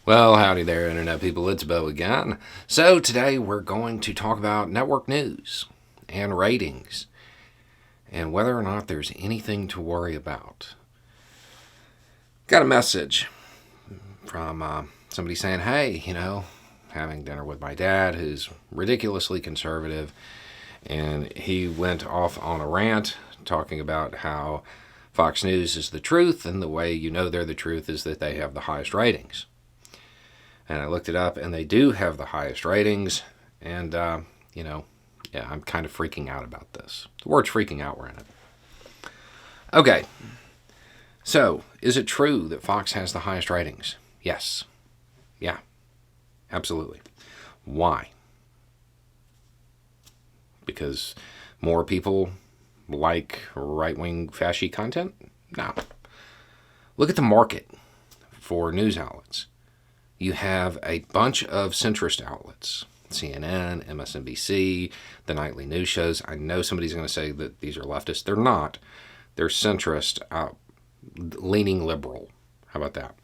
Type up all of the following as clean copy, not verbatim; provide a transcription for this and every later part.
Well, howdy there, Internet people. It's Bo again. So, today we're going to talk about network news and ratings and whether or not there's anything to worry about. Got a message from somebody saying, hey, having dinner with my dad, who's ridiculously conservative, and he went off on a rant talking about how Fox News is the truth, and the way you know they're the truth is that they have the highest ratings. And I looked it up, and they do have the highest ratings. And, I'm kind of freaking out about this. The word's freaking out were in it. Okay. So, is it true that Fox has the highest ratings? Yes. Yeah. Absolutely. Why? Because more people like right-wing fashy content? No. Look at the market for news outlets. You have a bunch of centrist outlets, CNN, MSNBC, the nightly news shows. I know somebody's going to say that these are leftists. They're not. They're centrist, leaning liberal. How about that?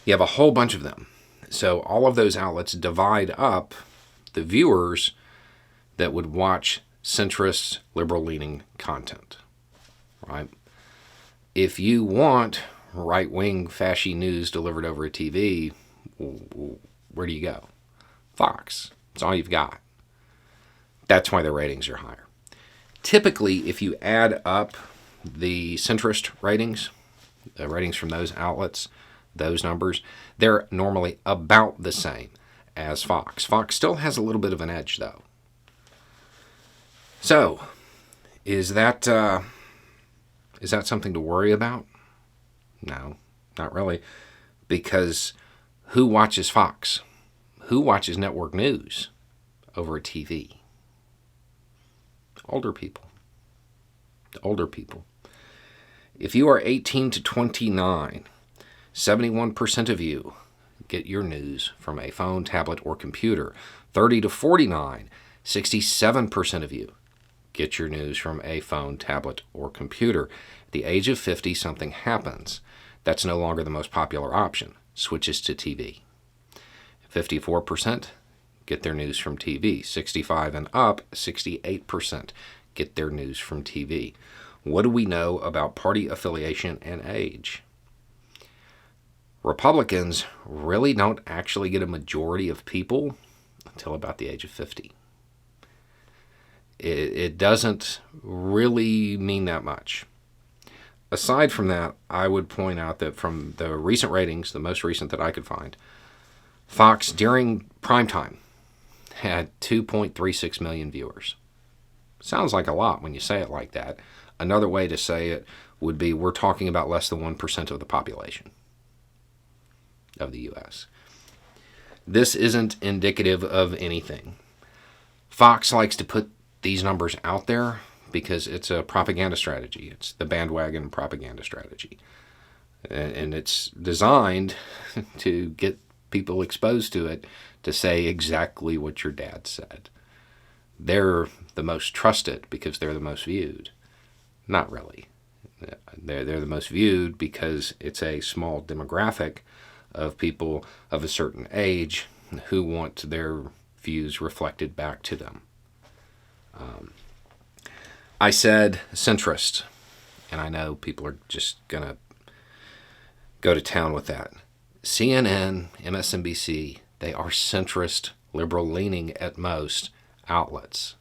You have a whole bunch of them. So all of those outlets divide up the viewers that would watch centrist, liberal-leaning content, right? If you want right-wing fashy news delivered over a TV, where do you go? Fox. That's all you've got. That's why their ratings are higher. Typically, if you add up the centrist ratings, the ratings from those outlets, those numbers, they're normally about the same as Fox. Fox still has a little bit of an edge, though. So, is that something to worry about? No, not really. Because who watches Fox? Who watches network news over a TV? Older people. Older people. If you are 18 to 29, 71% of you get your news from a phone, tablet, or computer. 30 to 49, 67% of you get your news from a phone, tablet, or computer. At the age of 50, something happens. That's no longer the most popular option. Switches to TV. 54% get their news from TV. 65 and up, 68% get their news from TV. What do we know about party affiliation and age? Republicans really don't actually get a majority of people until about the age of 50. It doesn't really mean that much. Aside from that, I would point out that from the recent ratings, the most recent that I could find, Fox during primetime had 2.36 million viewers. Sounds like a lot when you say it like that. Another way to say it would be we're talking about less than 1% of the population of the U.S. This isn't indicative of anything. Fox likes to put these numbers out there because it's a propaganda strategy. It's the bandwagon propaganda strategy. And it's designed to get people exposed to it to say exactly what your dad said. They're the most trusted because they're the most viewed. Not really. They're the most viewed because it's a small demographic of people of a certain age who want their views reflected back to them. I said centrist, and I know people are just going to go to town with that. CNN, MSNBC, they are centrist, liberal-leaning at most outlets.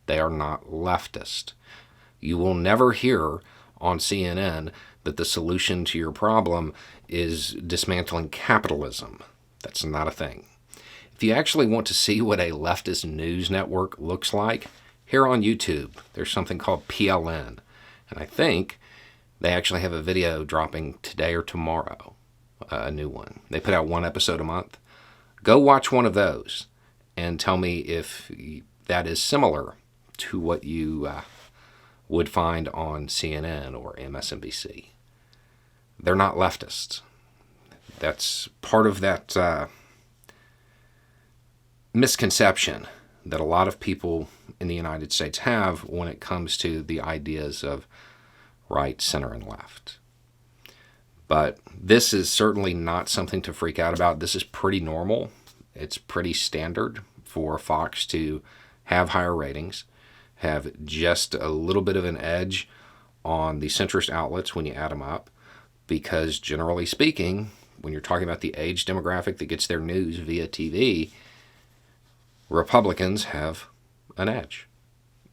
They are not leftist. You will never hear on CNN that the solution to your problem is dismantling capitalism. That's not a thing. If you actually want to see what a leftist news network looks like, here on YouTube, there's something called PLN. And I think they actually have a video dropping today or tomorrow, a new one. They put out one episode a month. Go watch one of those and tell me if that is similar to what you would find on CNN or MSNBC. They're not leftists. That's part of that misconception that a lot of people in the United States have when it comes to the ideas of right, center, and left. But this is certainly not something to freak out about. This is pretty normal. It's pretty standard for Fox to have higher ratings, have just a little bit of an edge on the centrist outlets when you add them up, because generally speaking, when you're talking about the age demographic that gets their news via TV, Republicans have an edge.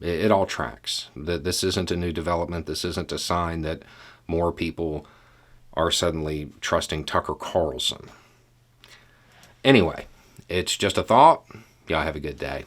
It all tracks. This isn't a new development. This isn't a sign that more people are suddenly trusting Tucker Carlson. Anyway, it's just a thought. Y'all have a good day.